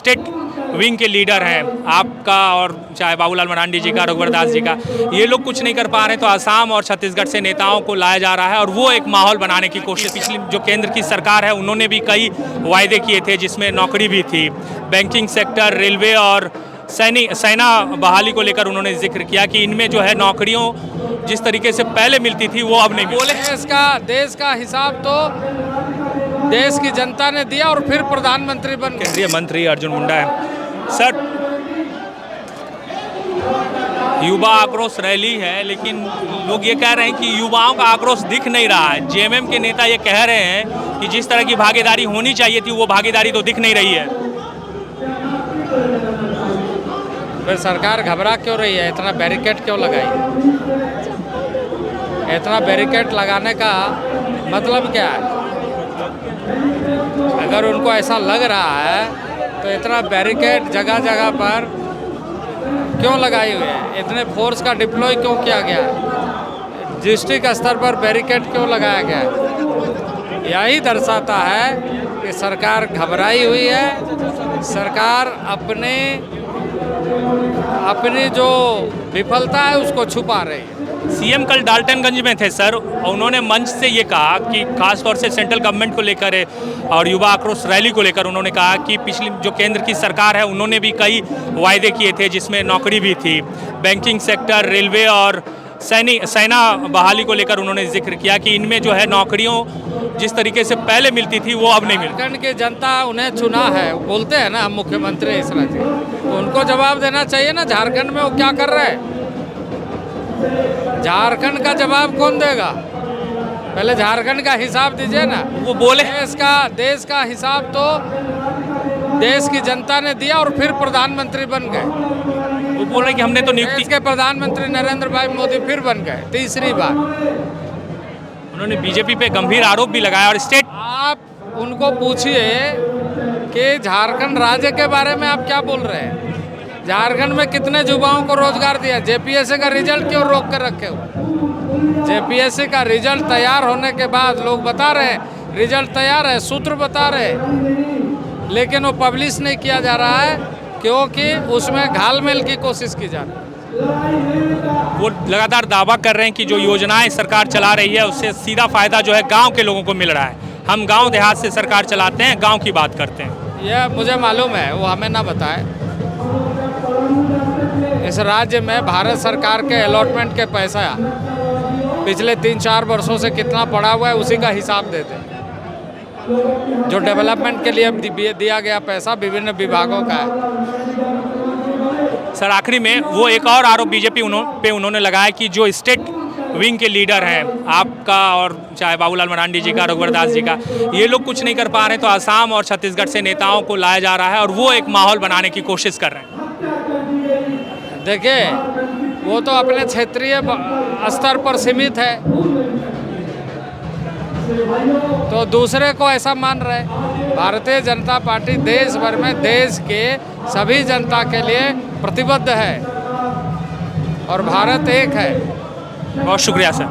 State wing के leader हैं आपका, और चाहे बाबूलाल मरांडी जी का, रघुवर दास जी का, ये लोग कुछ नहीं कर पा रहे हैं, तो असम और छत्तीसगढ़ से नेताओं को लाया जा रहा है और वो एक माहौल बनाने की कोशिश। पिछली जो केंद्र की सरकार है उन्होंने भी कई वायदे किए थे जिसमें नौकरी भी थी, बैंकिंग सेक्टर, रेलवे और सेना बहाली को लेकर उन्होंने जिक्र किया कि इनमें जो है नौकरियों जिस तरीके से पहले मिलती थी वो अब नहीं मिलती। देश का हिसाब तो देश की जनता ने दिया और फिर प्रधानमंत्री बन गए। केंद्रीय मंत्री अर्जुन मुंडा है। सर, युवा आक्रोश रैली है, लेकिन लोग ये कह रहे हैं कि युवाओं का आक्रोश दिख नहीं रहा है। जेएमएम के नेता ये कह रहे हैं कि जिस तरह की भागीदारी होनी चाहिए थी वो भागीदारी तो दिख नहीं रही है। फिर सरकार घबरा क्यों रही है? इतना बैरिकेड क्यों लगाई? इतना बैरिकेड लगाने का मतलब क्या है? अगर उनको ऐसा लग रहा है तो इतना बैरिकेड जगह जगह पर क्यों लगाई हुई है? इतने फोर्स का डिप्लॉय क्यों किया गया है? डिस्ट्रिक्ट स्तर पर बैरिकेड क्यों लगाया गया है? यही दर्शाता है कि सरकार घबराई हुई है। सरकार अपनी जो विफलता है उसको छुपा रही है। सीएम कल डाल्टनगंज में थे सर, उन्होंने मंच से ये कहा कि खासतौर से सेंट्रल गवर्नमेंट को लेकर और युवा आक्रोश रैली को लेकर उन्होंने कहा कि पिछली जो केंद्र की सरकार है उन्होंने भी कई वायदे किए थे जिसमें नौकरी भी थी, बैंकिंग सेक्टर, रेलवे और सेना बहाली को लेकर उन्होंने जिक्र किया कि इनमें जो है नौकरियों जिस तरीके से पहले मिलती थी वो अब नहीं मिलती। झारखंड की जनता उन्हें चुना है, बोलते हैं ना हम मुख्यमंत्री इस तरह से, तो उनको जवाब देना चाहिए ना झारखंड में वो क्या कर रहे हैं। झारखंड का जवाब कौन देगा? पहले झारखंड का हिसाब दीजिए ना। वो बोले देश का हिसाब तो देश की जनता ने दिया और फिर प्रधानमंत्री बन गए। वो बोल रहे कि हमने तो नियुक्ति देश के प्रधानमंत्री नरेंद्र भाई मोदी फिर बन गए तीसरी बार। उन्होंने बीजेपी पे गंभीर आरोप भी लगाया। और स्टेट, आप उनको पूछिए कि झारखंड राज्य के बारे में आप क्या बोल रहे हैं? झारखंड में कितने युवाओं को रोजगार दिया? जेपीएससी का रिजल्ट क्यों रोक कर रखे हो? जेपीएससी का रिजल्ट तैयार होने के बाद लोग बता रहे हैं रिजल्ट तैयार है, सूत्र बता रहे हैं, लेकिन वो पब्लिश नहीं किया जा रहा है क्योंकि उसमें घालमेल की कोशिश की जा रही है। वो लगातार दावा कर रहे हैं कि जो योजनाएं सरकार चला रही है उससे सीधा फायदा जो है गांव के लोगों को मिल रहा है। हम गांव देहात से सरकार चलाते हैं, गांव की बात करते हैं। यह मुझे मालूम है, वो हमें ना बताए। इस राज्य में भारत सरकार के अलॉटमेंट के पैसा पिछले 3-4 वर्षों से कितना पड़ा हुआ है उसी का हिसाब देते हैं। जो डेवलपमेंट के लिए दिया गया पैसा विभिन्न विभागों का है। सर, आखिरी में वो एक और आरोप बीजेपी पे उन्होंने लगाया कि जो स्टेट विंग के लीडर हैं आपका, और चाहे बाबूलाल मरांडी जी का, रघुवर दास जी का, ये लोग कुछ नहीं कर पा रहे हैं, तो असम और छत्तीसगढ़ से नेताओं को लाया जा रहा है और वो एक माहौल बनाने की कोशिश कर रहे हैं। देखिए, वो तो अपने क्षेत्रीय स्तर पर सीमित है, तो दूसरे को ऐसा मान रहे। भारतीय जनता पार्टी देश भर में देश के सभी जनता के लिए प्रतिबद्ध है और भारत एक है। बहुत शुक्रिया सर।